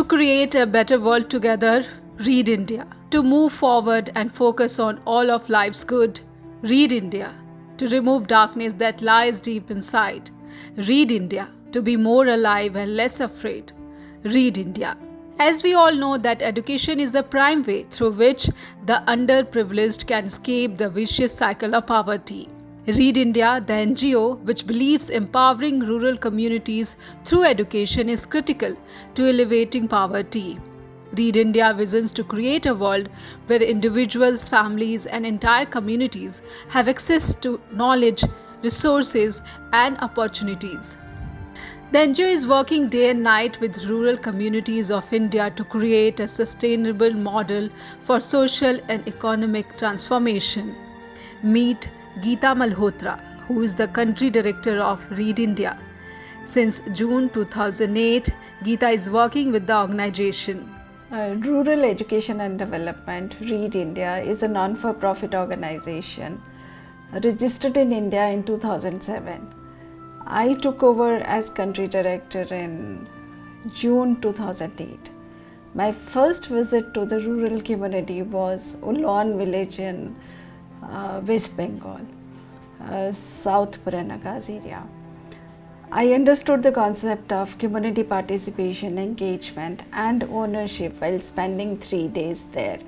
create a better world together, read India. To move forward and focus on all of life's good, read India. To remove darkness that lies deep inside, read India. To be more alive and less afraid, read India. As we all know that education is the prime way through which the underprivileged can escape the vicious cycle of poverty. Read India, the NGO, which believes empowering rural communities through education is critical to elevating poverty. Read India visions to create a world where individuals, families, and entire communities have access to knowledge, resources, and opportunities. The NGO is working day and night with rural communities of India to create a sustainable model for social and economic transformation. Meet Geeta Malhotra, who is the country director of Read India. Since June 2008, Geeta is working with the organization. Rural Education and Development, Read India, is a non-for-profit organization registered in India in 2007. I took over as country director in June 2008. My first visit to the rural community was Ulon village in West Bengal, South Puranagas area. I understood the concept of community participation, engagement and ownership while spending 3 days there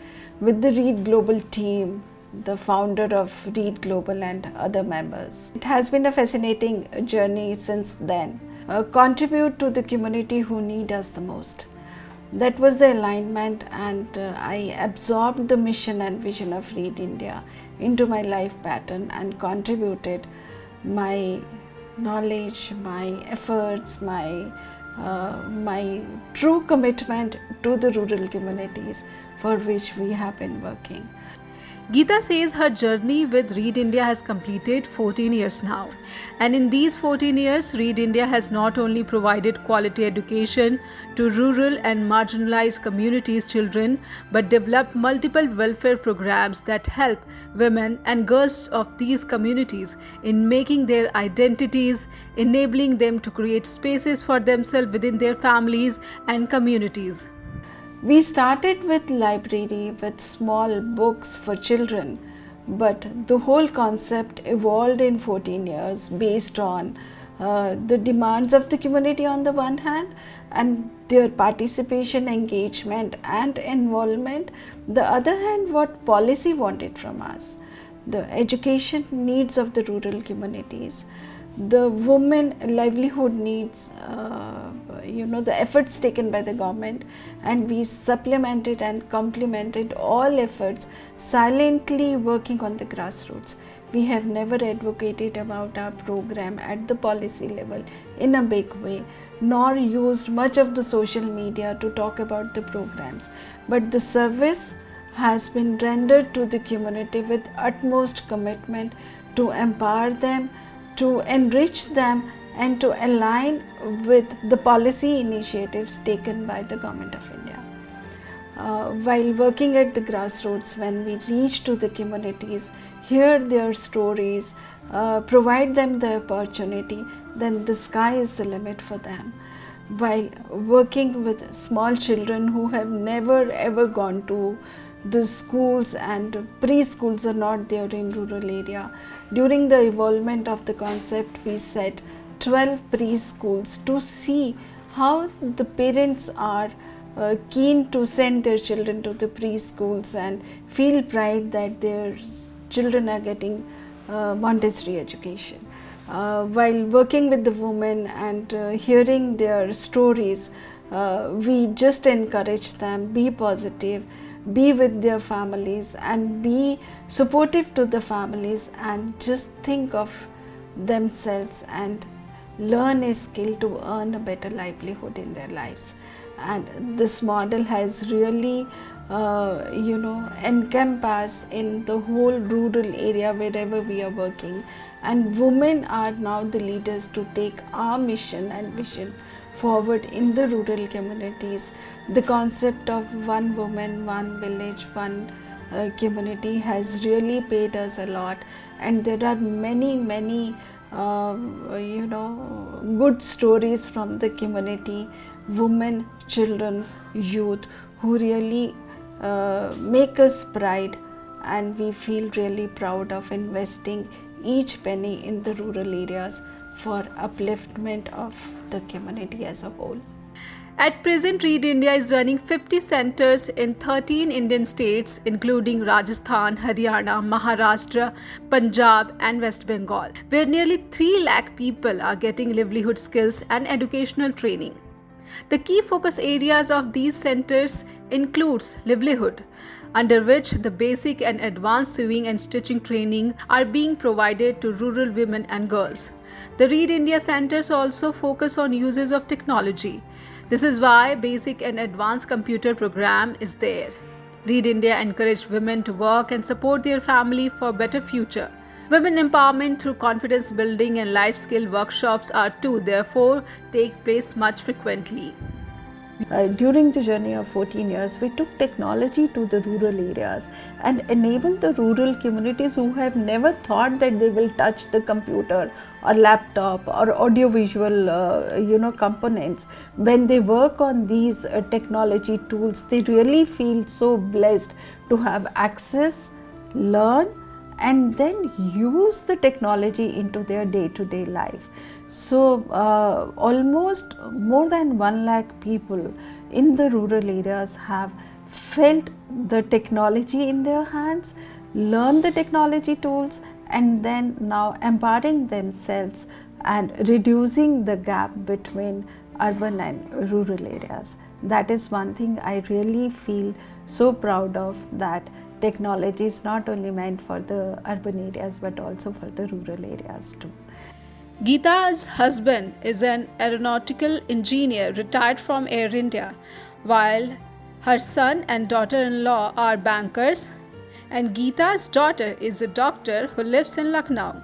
with the Read Global team, the founder of Read Global and other members. It has been a fascinating journey since then. Contribute to the community who need us the most. That was the alignment, and I absorbed the mission and vision of Read India into my life pattern and contributed my knowledge, my efforts, my true commitment to the rural communities for which we have been working. Geeta says her journey with Read India has completed 14 years now. And in these 14 years, Read India has not only provided quality education to rural and marginalized communities' children, but developed multiple welfare programs that help women and girls of these communities in making their identities, enabling them to create spaces for themselves within their families and communities. We started with library with small books for children, but the whole concept evolved in 14 years based on the demands of the community on the one hand and their participation, engagement and involvement. The other hand, what policy wanted from us, the education needs of the rural communities, the women livelihood needs, the efforts taken by the government, and we supplemented and complemented all efforts, silently working on the grassroots. We have never advocated about our program at the policy level in a big way, nor used much of the social media to talk about the programs, but the service has been rendered to the community with utmost commitment to empower them, to enrich them and to align with the policy initiatives taken by the Government of India. While working at the grassroots, when we reach to the communities, hear their stories, provide them the opportunity, then the sky is the limit for them. While working with small children who have never ever gone to the schools, and preschools are not there in rural area. During the evolvement of the concept, we set 12 preschools to see how the parents are keen to send their children to the preschools and feel pride that their children are getting Montessori education. While working with the women and hearing their stories, we just encourage them, be positive, be with their families and be supportive to the families, and just think of themselves and learn a skill to earn a better livelihood in their lives. And this model has really encompassed in the whole rural area wherever we are working, and women are now the leaders to take our mission and vision forward in the rural communities. The concept of one woman, one village, one community has really paid us a lot, and there are many good stories from the community, women, children youth who really make us pride, and we feel really proud of investing each penny in the rural areas for upliftment of the community as a whole. At present, Read India is running 50 centers in 13 Indian states, including Rajasthan, Haryana, Maharashtra, Punjab, and West Bengal, where nearly 3 lakh people are getting livelihood skills and educational training. The key focus areas of these centers includes livelihood, under which the basic and advanced sewing and stitching training are being provided to rural women and girls. The Read India centers also focus on uses of technology. This is why basic and advanced computer program is there. Read India encouraged women to work and support their family for better future. Women empowerment through confidence building and life skill workshops are too, therefore, take place much frequently. During the journey of 14 years, we took technology to the rural areas and enabled the rural communities who have never thought that they will touch the computer or laptop or audiovisual components. When they work on these technology tools, they really feel so blessed to have access, learn, and then use the technology into their day-to-day life. So almost more than 1 lakh people in the rural areas have felt the technology in their hands, learn the technology tools, and then now empowering themselves and reducing the gap between urban and rural areas. That is one thing I really feel so proud of, that technology is not only meant for the urban areas but also for the rural areas too. Geeta's husband is an aeronautical engineer retired from Air India, while her son and daughter-in-law are bankers, and Geeta's daughter is a doctor who lives in Lucknow.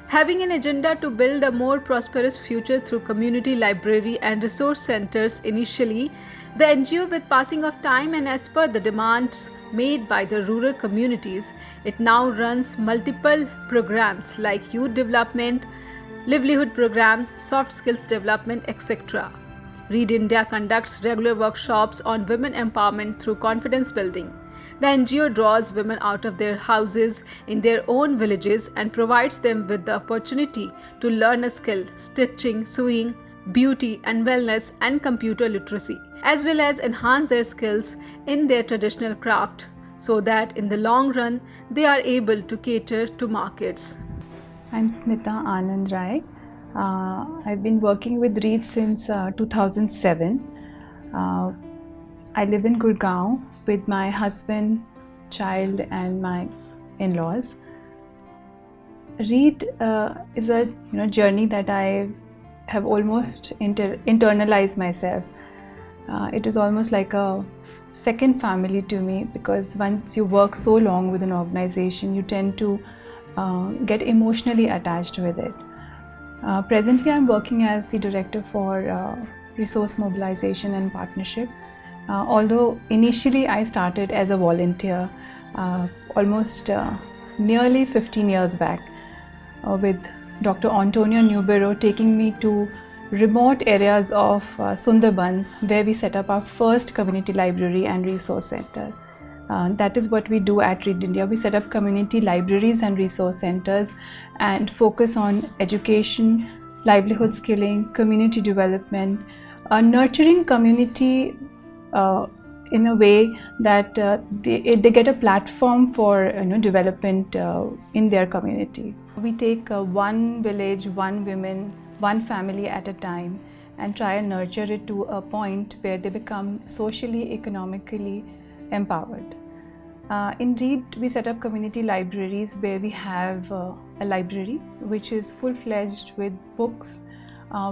Having an agenda to build a more prosperous future through community library and resource centers initially, the NGO, with passing of time and as per the demands made by the rural communities, it now runs multiple programs like youth development, livelihood programs, soft skills development, etc. Read India conducts regular workshops on women empowerment through confidence building. The NGO draws women out of their houses in their own villages and provides them with the opportunity to learn a skill, stitching, sewing, beauty and wellness and computer literacy, as well as enhance their skills in their traditional craft, so that in the long run they are able to cater to markets. I'm Smita Anand Rai. I've been working with Read since 2007. I live in Gurgaon with my husband, child and my in-laws. Read is a journey that I have almost internalized myself. It is almost like a second family to me, because once you work so long with an organization, you tend to get emotionally attached with it. Presently, I'm working as the director for resource mobilization and partnership. Although initially I started as a volunteer almost nearly 15 years back with Dr. Antonio Newbero taking me to remote areas of Sundarbans, where we set up our first community library and resource center. That is what we do at Read India. We set up community libraries and resource centers and focus on education, livelihood skilling, community development, nurturing community in a way that they get a platform for development in their community. We take one village, one woman, one family at a time and try and nurture it to a point where they become socially, economically empowered. In Read, we set up community libraries where we have a library which is full-fledged with books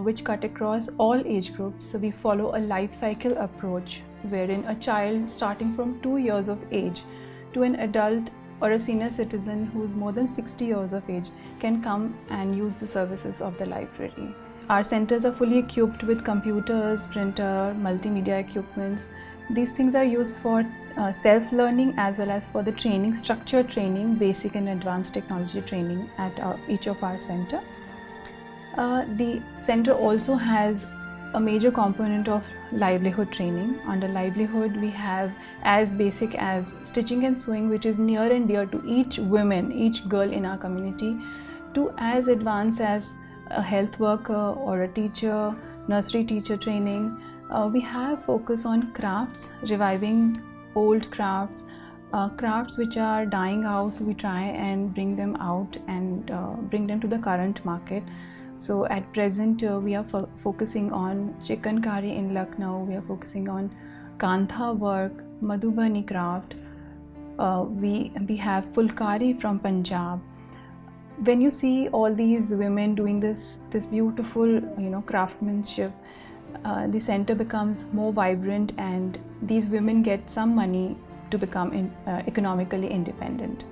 which cut across all age groups. So we follow a life cycle approach wherein a child starting from 2 years of age to an adult or a senior citizen who's more than 60 years of age can come and use the services of the library. Our centers are fully equipped with computers, printer, multimedia equipments. These things are used for self-learning as well as for the training, structured training, basic and advanced technology training at each of our center. The center also has a major component of livelihood training. Under livelihood, we have as basic as stitching and sewing, which is near and dear to each woman, each girl in our community, to as advanced as a health worker or a teacher, nursery teacher training. We have focus on crafts, reviving old crafts, crafts which are dying out. We try and bring them out and bring them to the current market. So at present we are focusing on chicken curry in Lucknow, we are focusing on kantha work, Madhubani craft, we have fulkari from Punjab. When you see all these women doing this beautiful craftsmanship, the center becomes more vibrant and these women get some money to become economically independent.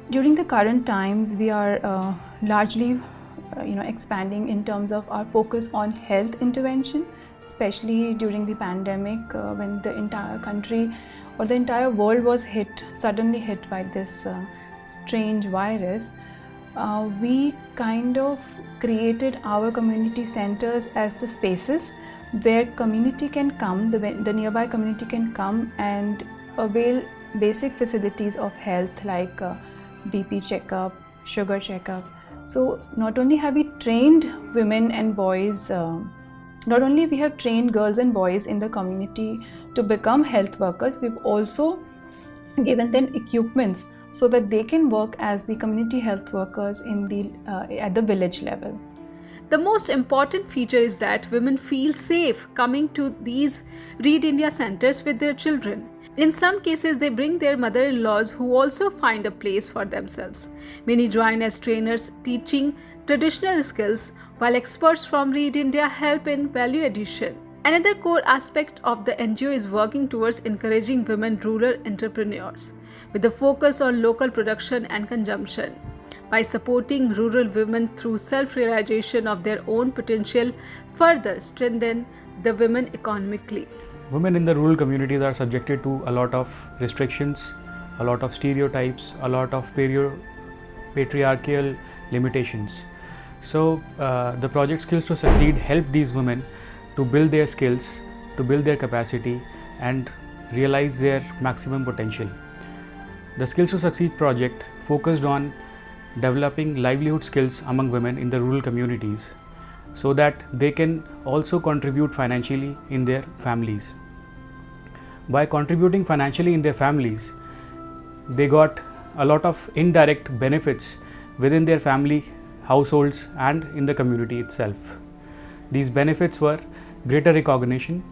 During the current times, we are largely expanding in terms of our focus on health intervention, especially during the pandemic when the entire country or the entire world was suddenly hit by this strange virus. We kind of created our community centers as the spaces where community can come, the nearby community can come and avail basic facilities of health like BP checkup, sugar checkup. So not only have we trained women and boys, not only we have trained girls and boys in the community to become health workers, we've also given them equipments so that they can work as the community health workers at the village level. The most important feature is that women feel safe coming to these Read India centers with their children. In some cases, they bring their mother-in-laws who also find a place for themselves. Many join as trainers teaching traditional skills, while experts from Read India help in value addition. Another core aspect of the NGO is working towards encouraging women rural entrepreneurs, with a focus on local production and consumption. By supporting rural women through self-realization of their own potential, further strengthen the women economically. Women in the rural communities are subjected to a lot of restrictions, a lot of stereotypes, a lot of patriarchal limitations. So the project Skills to Succeed help these women to build their skills, to build their capacity and realize their maximum potential. The Skills to Succeed project focused on developing livelihood skills among women in the rural communities so that they can also contribute financially in their families. By contributing financially in their families, they got a lot of indirect benefits within their family, households and in the community itself. These benefits were greater recognition,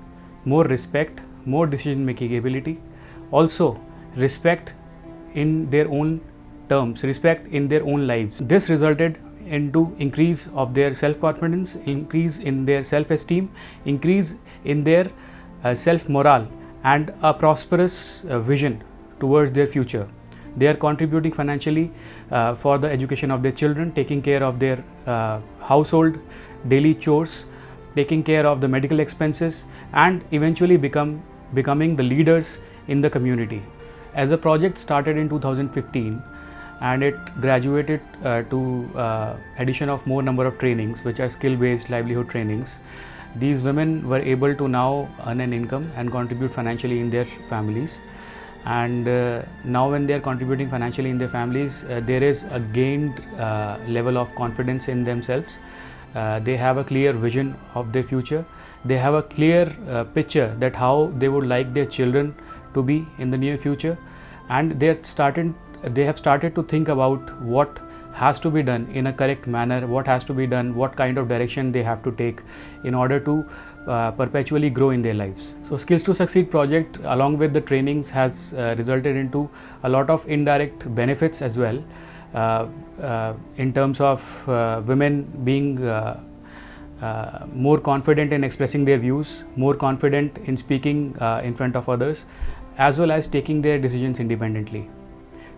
more respect, more decision-making ability, also respect in their own terms, respect in their own lives. This resulted into increase of their self-confidence, increase in their self-esteem, increase in their self-morale and a prosperous vision towards their future. They are contributing financially for the education of their children, taking care of their household daily chores, taking care of the medical expenses and eventually becoming the leaders in the community. As a project started in 2015 and it graduated to addition of more number of trainings which are skill-based livelihood trainings. These women were able to now earn an income and contribute financially in their families. And now when they are contributing financially in their families, there is a gained level of confidence in themselves. They have a clear vision of their future. They have a clear picture that how they would like their children to be in the near future, and they have started to think about what has to be done in a correct manner, what has to be done, what kind of direction they have to take in order to perpetually grow in their lives. So Skills to Succeed project along with the trainings has resulted into a lot of indirect benefits as well in terms of women being more confident in expressing their views, more confident in speaking in front of others, as well as taking their decisions independently.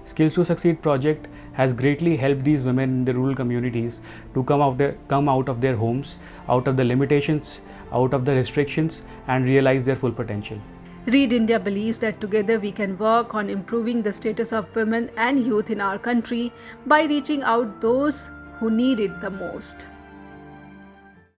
Skills to Succeed project has greatly helped these women in the rural communities to come out of their homes, out of the limitations, out of the restrictions and realize their full potential. Read India believes that together we can work on improving the status of women and youth in our country by reaching out those who need it the most.